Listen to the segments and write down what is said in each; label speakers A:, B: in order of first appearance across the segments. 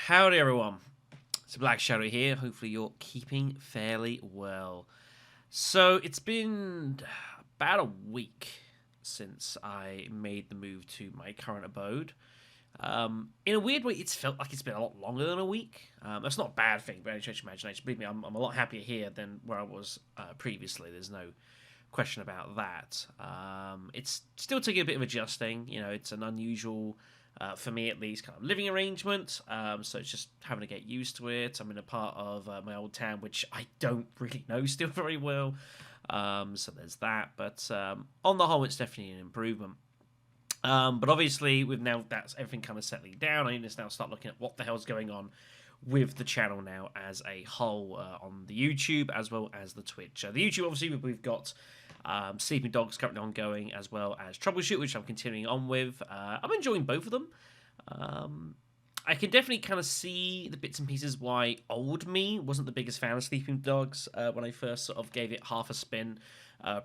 A: Howdy everyone, it's Black Shadow here. Hopefully you're keeping fairly well. So it's been about a week since I made the move to my current abode. In a weird way, it's felt like it's been a lot longer than a week. That's not a bad thing, but any stretch of imagination. Believe me, I'm a lot happier here than where I was previously. There's no question about that. It's still taking a bit of adjusting. You know, it's an unusual, for me at least, kind of living arrangement. So it's just having to get used to it. I'm in a part of my old town which I don't really know still very well. So there's that. But on the whole, it's definitely an improvement. But obviously, with now that's everything kind of settling down, I need to now start looking at what the hell's going on with the channel now as a whole on the YouTube as well as the Twitch. The YouTube, obviously, we've got Sleeping Dogs currently ongoing as well as Troubleshoot, which I'm continuing on with. I'm enjoying both of them. I can definitely kind of see the bits and pieces why old me wasn't the biggest fan of Sleeping Dogs when I first sort of gave it half a spin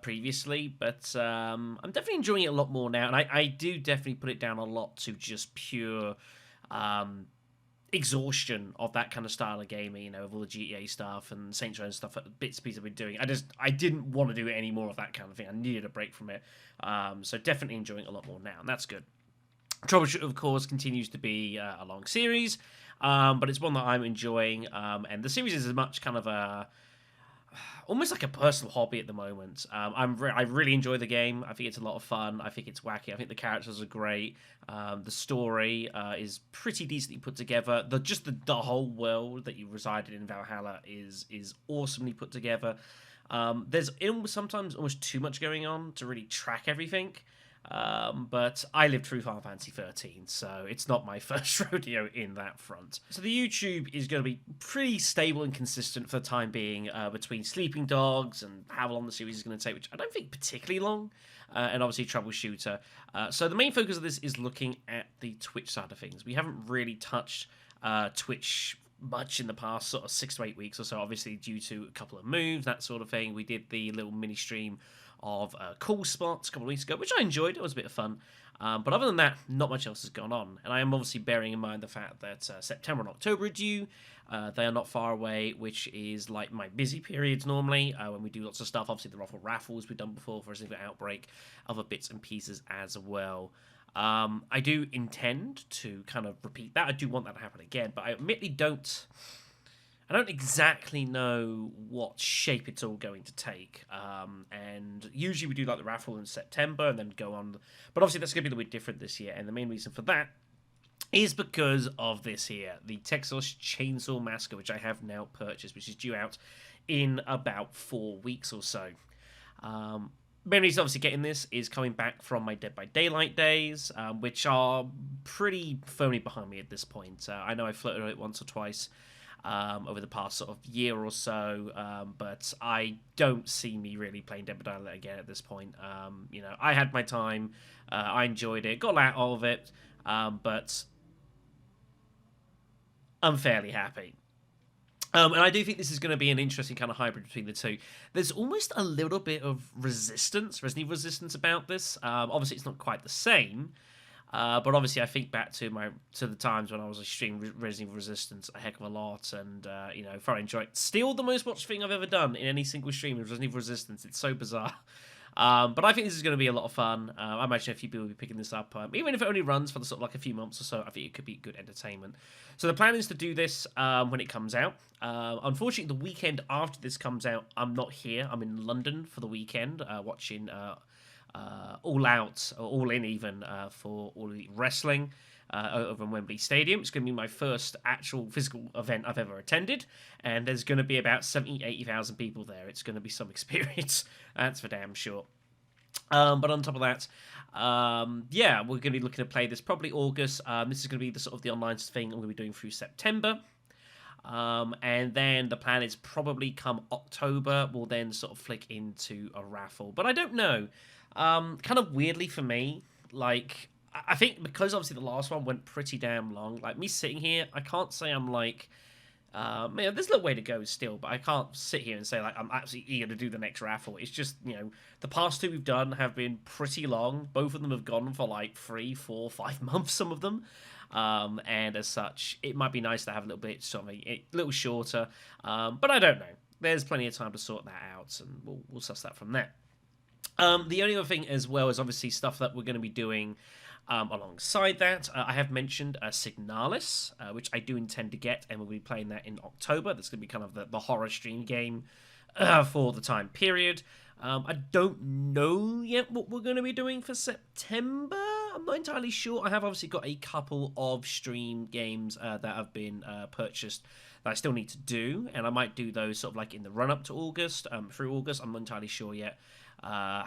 A: previously, but I'm definitely enjoying it a lot more now, and I do definitely put it down a lot to just pure exhaustion of that kind of style of gaming, you know, of all the GTA stuff and Saints Row and stuff, bits and pieces I've been doing. I didn't want to do it any more of that kind of thing. I needed a break from it. So definitely enjoying it a lot more now, and that's good. Troubleshoot, of course, continues to be a long series, but it's one that I'm enjoying, and the series is as much kind of a almost like a personal hobby at the moment. I really enjoy the game. I think it's a lot of fun. I think it's wacky. I think the characters are great. The story is pretty decently put together. The whole world that you resided in Valhalla is awesomely put together. There's sometimes almost too much going on to really track everything. But I lived through Final Fantasy 13, so it's not my first rodeo in that front. So the YouTube is going to be pretty stable and consistent for the time being between Sleeping Dogs and how long the series is going to take, which I don't think particularly long, and obviously Troubleshooter. So the main focus of this is looking at the Twitch side of things. We haven't really touched Twitch much in the past sort of 6 to 8 weeks or so, obviously due to a couple of moves, that sort of thing. We did the little mini stream of Cool Spots a couple of weeks ago, which I enjoyed. It was a bit of fun. But other than that, not much else has gone on. And I am obviously bearing in mind the fact that September and October are due. They are not far away, which is like my busy periods normally, when we do lots of stuff. Obviously, the raffles we've done before for a single outbreak, other bits and pieces as well. I do intend to kind of repeat that. I do want that to happen again, but I admittedly don't exactly know what shape it's all going to take. And usually we do like the raffle in September and then go on. But obviously that's going to be a little bit different this year. And the main reason for that is because of this here, the Texas Chainsaw Massacre, which I have now purchased, which is due out in about 4 weeks or so. Main reason obviously getting this is coming back from my Dead by Daylight days, which are pretty firmly behind me at this point. I know I flirted with it once or twice over the past sort of year or so, but I don't see me really playing Dead by Daylight again at this point. You know, I had my time, I enjoyed it, got out of it, but I'm fairly happy. And I do think this is going to be an interesting kind of hybrid between the two. There's almost a little bit of Resident Evil resistance about this. Obviously, it's not quite the same. But obviously, I think back to the times when I was streaming Resident Evil Resistance a heck of a lot, and you know, thoroughly enjoyed it. Still the most watched thing I've ever done in any single stream is Resident Evil Resistance. It's so bizarre. But I think this is going to be a lot of fun. I imagine a few people will be picking this up, even if it only runs for the sort of like a few months or so. I think it could be good entertainment. So the plan is to do this when it comes out. Unfortunately, the weekend after this comes out, I'm not here. I'm in London for the weekend, watching All Out, or All In even, for All Elite Wrestling over in Wembley Stadium. It's going to be my first actual physical event I've ever attended, and there's going to be about 80,000 people there. It's going to be some experience, that's for damn sure. But on top of that, yeah, we're going to be looking to play this probably August. This is going to be the sort of the online thing I'm going to be doing through September. And then the plan is probably come October, we'll then sort of flick into a raffle. But I don't know. Kind of weirdly for me, like, I think because obviously the last one went pretty damn long, like me sitting here, I can't say I'm like, man, there's a little way to go still, but I can't sit here and say like I'm absolutely eager to do the next raffle. It's just, you know, the past two we've done have been pretty long. Both of them have gone for like 3, 4, 5 months, some of them. And as such, it might be nice to have a little bit something a little shorter, but I don't know. There's plenty of time to sort that out, and we'll suss that from there. The only other thing as well is obviously stuff that we're going to be doing alongside that. I have mentioned Signalis, which I do intend to get, and we'll be playing that in October. That's going to be kind of the horror stream game for the time period. I don't know yet what we're going to be doing for September. I'm not entirely sure. I have obviously got a couple of stream games that have been purchased that I still need to do, and I might do those sort of like in the run-up to August, through August. I'm not entirely sure yet.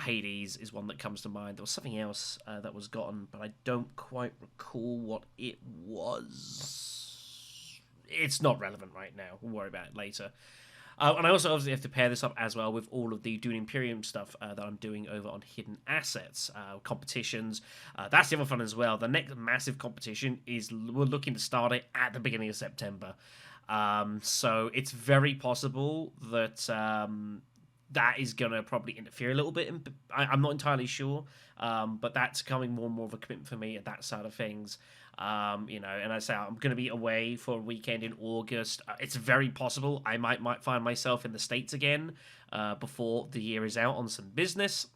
A: Hades is one that comes to mind. There was something else that was gotten, but I don't quite recall what it was. It's not relevant right now. We'll worry about it later. And I also obviously have to pair this up as well with all of the Dune Imperium stuff that I'm doing over on Hidden Assets, competitions. That's the other fun as well. The next massive competition is we're looking to start it at the beginning of September. So it's very possible that that is going to probably interfere a little bit. I'm not entirely sure, but that's becoming more and more of a commitment for me at that side of things. And I say I'm going to be away for a weekend in August. It's very possible I might find myself in the States again before the year is out on some business,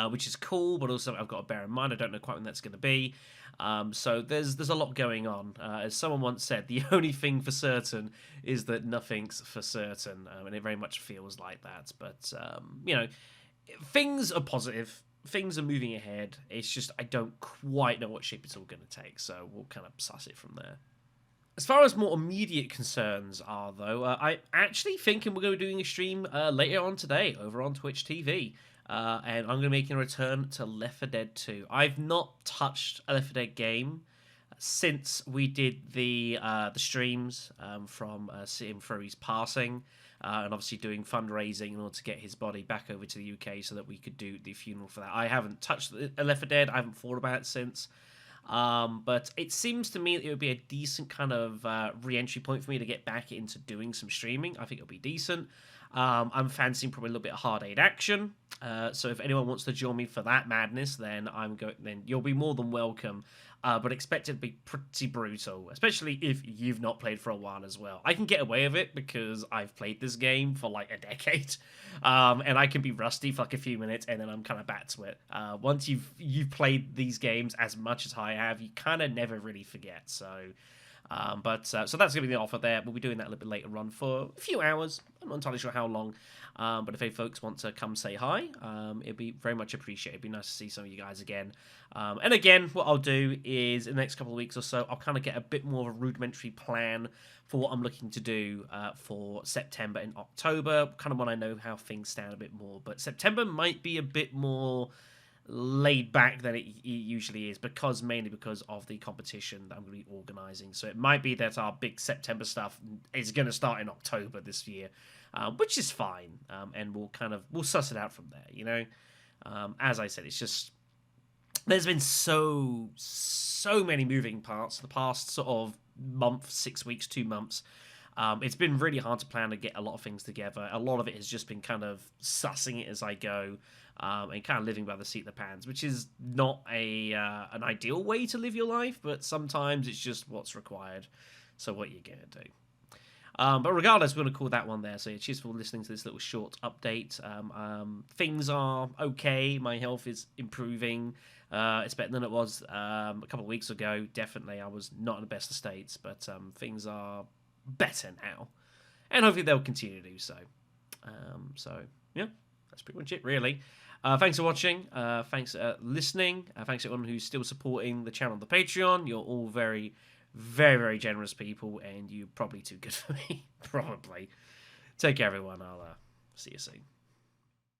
A: which is cool, but also I've got to bear in mind I don't know quite when that's going to be. So there's a lot going on. As someone once said, the only thing for certain is that nothing's for certain, and it very much feels like that. But things are positive. Things are moving ahead. It's just I don't quite know what shape it's all going to take, so we'll kind of suss it from there. As far as more immediate concerns are, though, I'm actually thinking we're going to be doing a stream later on today over on Twitch TV. And I'm going to be making a return to Left 4 Dead 2. I've not touched a Left 4 Dead game since we did the streams from seeing Furry's passing, and obviously doing fundraising in order to get his body back over to the UK so that we could do the funeral for that. I haven't touched Left 4 Dead. I haven't thought about it since. But it seems to me that it would be a decent kind of re-entry point for me to get back into doing some streaming. I think it'll be decent. I'm fancying probably a little bit of hard aid action. So if anyone wants to join me for that madness, then then you'll be more than welcome. But expect it to be pretty brutal, especially if you've not played for a while as well. I can get away with it because I've played this game for like a decade, and I can be rusty for like a few minutes, and then I'm kind of back to it. Once you've played these games as much as I have, you kind of never really forget. So that's going to be the offer there. We'll be doing that a little bit later on for a few hours. I'm not entirely sure how long. But if any folks want to come say hi, it'd be very much appreciated. It'd be nice to see some of you guys again. And again, what I'll do is in the next couple of weeks or so, I'll kind of get a bit more of a rudimentary plan for what I'm looking to do for September and October, kind of when I know how things stand a bit more. But September might be a bit more laid back than it usually is, mainly because of the competition that I'm going to be organising. So it might be that our big September stuff is going to start in October this year, which is fine, and we'll suss it out from there. As I said, it's just there's been so many moving parts the past sort of month, 6 weeks, 2 months. It's been really hard to plan to get a lot of things together. A lot of it has just been kind of sussing it as I go, and kind of living by the seat of the pants, which is not an ideal way to live your life, but sometimes it's just what's required. So what you're going to do. But regardless, we're going to call that one there. So yeah, cheers for listening to this little short update. Things are okay. My health is improving. It's better than it was a couple of weeks ago. Definitely, I was not in the best of states, but things are better now. And hopefully they'll continue to do so. So, yeah, that's pretty much it, really. Thanks for watching. Thanks for listening. Thanks to everyone who's still supporting the channel on the Patreon. You're all very, very, very generous people, and you're probably too good for me. Probably. Take care, everyone. I'll see you soon.